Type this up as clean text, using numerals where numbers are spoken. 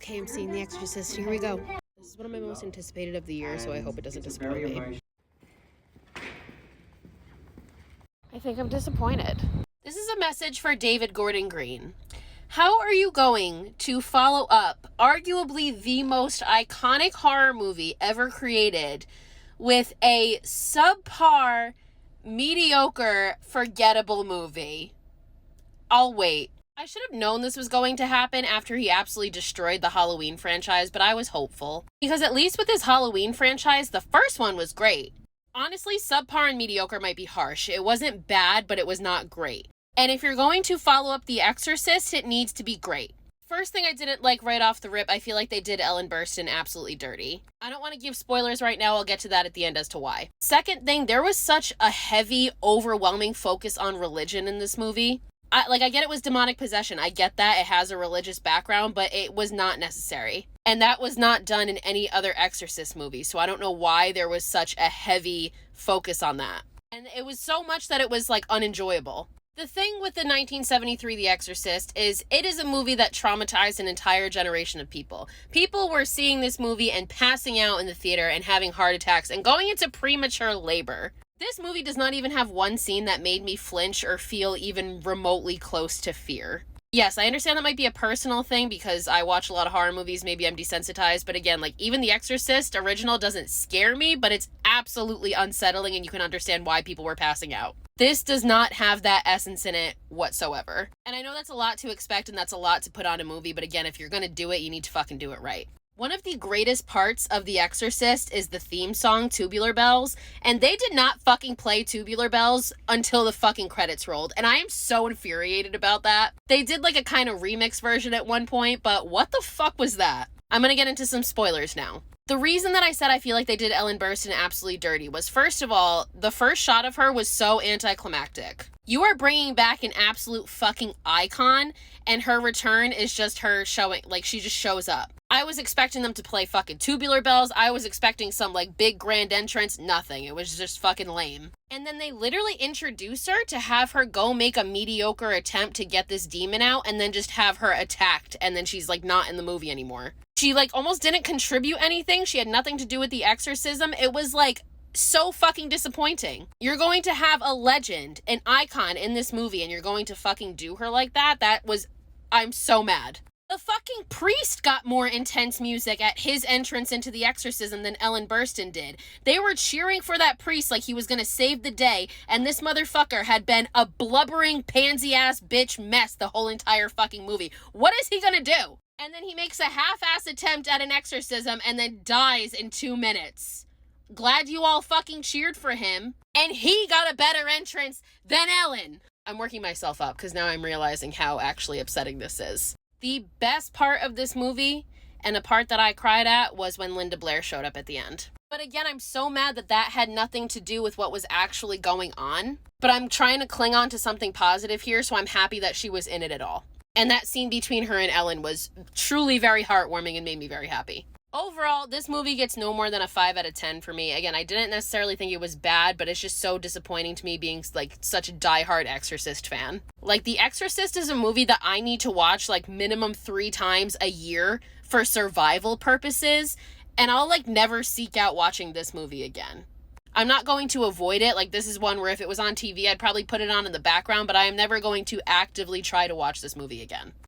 Okay, I'm seeing The Exorcist. Here we go. This is one of my most anticipated of the year, so I hope it doesn't disappoint me. I think I'm disappointed. This is a message for David Gordon Green. How are you going to follow up arguably the most iconic horror movie ever created with a subpar, mediocre, forgettable movie? I'll wait. I should have known this was going to happen after he absolutely destroyed the Halloween franchise, but I was hopeful. Because at least with his Halloween franchise, the first one was great. Honestly, subpar and mediocre might be harsh. It wasn't bad, but it was not great. And if you're going to follow up The Exorcist, it needs to be great. First thing I didn't like right off the rip, I feel like they did Ellen Burstyn absolutely dirty. I don't want to give spoilers right now, I'll get to that at the end as to why. Second thing, there was such a heavy, overwhelming focus on religion in this movie. I get it was demonic possession. I get that. It has a religious background, but it was not necessary. And that was not done in any other Exorcist movie, so I don't know why there was such a heavy focus on that. And it was so much that it was, unenjoyable. The thing with the 1973 The Exorcist is it is a movie that traumatized an entire generation of people. People were seeing this movie and passing out in the theater and having heart attacks and going into premature labor. This movie does not even have one scene that made me flinch or feel even remotely close to fear. Yes, I understand that might be a personal thing because I watch a lot of horror movies, maybe I'm desensitized, but again, even The Exorcist original doesn't scare me, but it's absolutely unsettling and you can understand why people were passing out. This does not have that essence in it whatsoever. And I know that's a lot to expect and that's a lot to put on a movie, but again, if you're gonna do it, you need to fucking do it right. One of the greatest parts of The Exorcist is the theme song, Tubular Bells, and they did not fucking play Tubular Bells until the fucking credits rolled, and I am so infuriated about that. They did a kind of remix version at one point, but what the fuck was that? I'm gonna get into some spoilers now. The reason that I said I feel like they did Ellen Burstyn absolutely dirty was, first of all, the first shot of her was so anticlimactic. You are bringing back an absolute fucking icon, and her return is just her showing, she just shows up. I was expecting them to play fucking Tubular Bells. I was expecting some, big grand entrance. Nothing. It was just fucking lame. And then they literally introduce her to have her go make a mediocre attempt to get this demon out, and then just have her attacked, and then she's, not in the movie anymore. She, almost didn't contribute anything. She had nothing to do with the exorcism. It was, so fucking disappointing. You're going to have a legend, an icon in this movie, and you're going to fucking do her like that? I'm so mad. The fucking priest got more intense music at his entrance into the exorcism than Ellen Burstyn did. They were cheering for that priest like he was gonna save the day, and this motherfucker had been a blubbering, pansy-ass bitch mess the whole entire fucking movie. What is he gonna do? And then he makes a half-ass attempt at an exorcism and then dies in 2 minutes. Glad you all fucking cheered for him. And he got a better entrance than Ellen. I'm working myself up because now I'm realizing how actually upsetting this is. The best part of this movie, and the part that I cried at, was when Linda Blair showed up at the end. But again, I'm so mad that that had nothing to do with what was actually going on. But I'm trying to cling on to something positive here, so I'm happy that she was in it at all. And that scene between her and Ellen was truly very heartwarming and made me very happy. Overall, this movie gets no more than a 5 out of 10 for me. Again, I didn't necessarily think it was bad, but it's just so disappointing to me being such a diehard Exorcist fan. The Exorcist is a movie that I need to watch minimum 3 times a year for survival purposes, and I'll never seek out watching this movie again. I'm not going to avoid it. This is one where if it was on TV, I'd probably put it on in the background, but I am never going to actively try to watch this movie again.